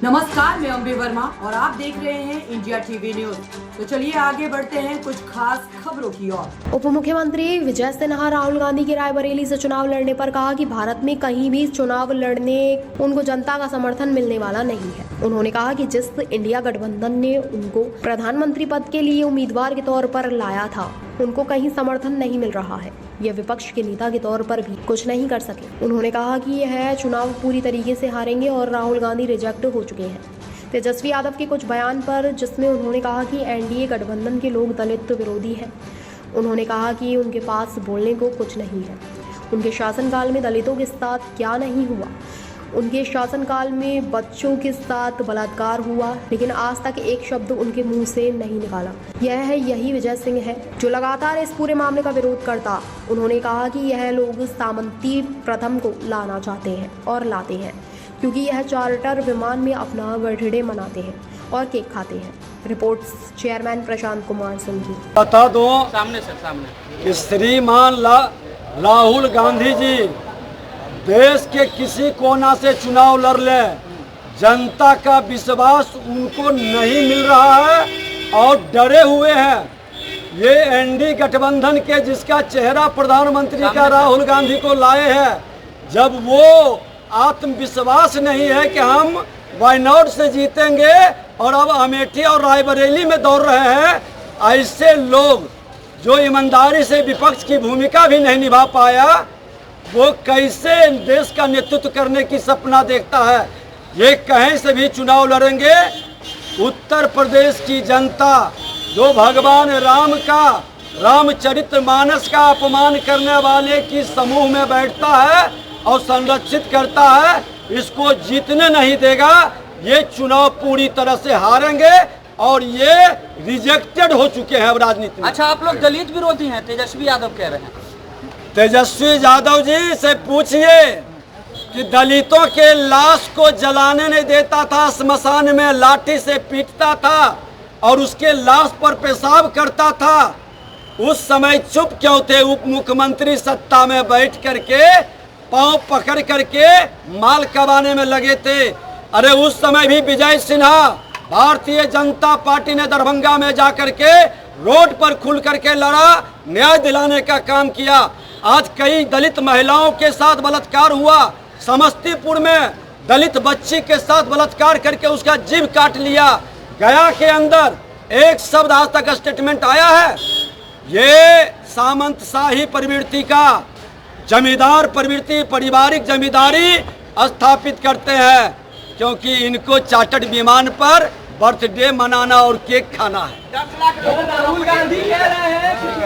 नमस्कार, मैं अम्बे वर्मा और आप देख रहे हैं इंडिया टीवी न्यूज। तो चलिए आगे बढ़ते हैं कुछ खास खबरों की ओर। उप मुख्यमंत्री विजय सिन्हा राहुल गांधी की रायबरेली से चुनाव लड़ने पर कहा कि भारत में कहीं भी चुनाव लड़ने उनको जनता का समर्थन मिलने वाला नहीं है। उन्होंने कहा कि जिस इंडिया गठबंधन ने उनको प्रधानमंत्री पद के लिए उम्मीदवार के तौर पर लाया था, उनको कहीं समर्थन नहीं मिल रहा है। यह विपक्ष के नेता के तौर पर भी कुछ नहीं कर सके। उन्होंने कहा कि यह चुनाव पूरी तरीके से हारेंगे और राहुल गांधी रिजेक्ट हो चुके हैं। तेजस्वी यादव के कुछ बयान पर, जिसमें उन्होंने कहा कि एनडीए गठबंधन के लोग दलित विरोधी हैं। उन्होंने कहा कि उनके पास बोलने को कुछ नहीं है। उनके शासनकाल में दलितों के साथ क्या नहीं हुआ। उनके शासनकाल में बच्चों के साथ बलात्कार हुआ, लेकिन आज तक एक शब्द उनके मुंह से नहीं निकाला। यही विजय सिंह है जो लगातार इस पूरे मामले का विरोध करता। उन्होंने कहा कि यह लोग सामंती प्रथम को लाना चाहते हैं और लाते हैं, क्योंकि यह चार्टर विमान में अपना बर्थडे मनाते हैं और केक खाते हैं। रिपोर्ट चेयरमैन प्रशांत कुमार सिंह की। बता दो सामने श्रीमान राहुल गांधी जी देश के किसी कोना से चुनाव लड़ ले, जनता का विश्वास उनको नहीं मिल रहा है और डरे हुए हैं। ये एनडीए गठबंधन के जिसका चेहरा प्रधानमंत्री का राहुल गांधी को लाए हैं, जब वो आत्मविश्वास नहीं है कि हम वायनाड से जीतेंगे और अब अमेठी और रायबरेली में दौड़ रहे हैं, ऐसे लोग जो ईमानदारी से विपक्ष की भूमिका भी नहीं निभा पाया, वो कैसे देश का नेतृत्व करने की सपना देखता है। ये कहीं से भी चुनाव लड़ेंगे। उत्तर प्रदेश की जनता जो भगवान राम का रामचरितमानस का अपमान करने वाले की समूह में बैठता है और संरक्षित करता है, इसको जीतने नहीं देगा। ये चुनाव पूरी तरह से हारेंगे और ये रिजेक्टेड हो चुके हैं राजनीति में। अच्छा, आप लोग दलित विरोधी हैं, तेजस्वी यादव कह रहे हैं। तेजस्वी यादव जी से पूछिए कि दलितों के लाश को जलाने नहीं देता था, स्मशान में लाठी से पीटता था और उसके लाश पर पेशाब करता था। उस समय चुप क्यों थे? उप मुख्यमंत्री सत्ता में बैठ करके पांव पकड़ करके माल कबाने में लगे थे। अरे उस समय भी विजय सिन्हा भारतीय जनता पार्टी ने दरभंगा में जाकर के रोड पर खुल करके लड़ा, न्याय दिलाने का काम किया। आज कई दलित महिलाओं के साथ बलात्कार हुआ। समस्तीपुर में दलित बच्ची के साथ बलात्कार करके उसका जीभ काट लिया। गया के अंदर एक शब्द आज तक स्टेटमेंट आया है? ये सामंतशाही प्रवृत्ति का जमींदार प्रवृत्ति, पारिवारिक जमींदारी स्थापित करते हैं, क्योंकि इनको चार्टर्ड विमान पर बर्थडे मनाना और केक खाना है। 10 लाख राहुल गांधी कह रहे हैं।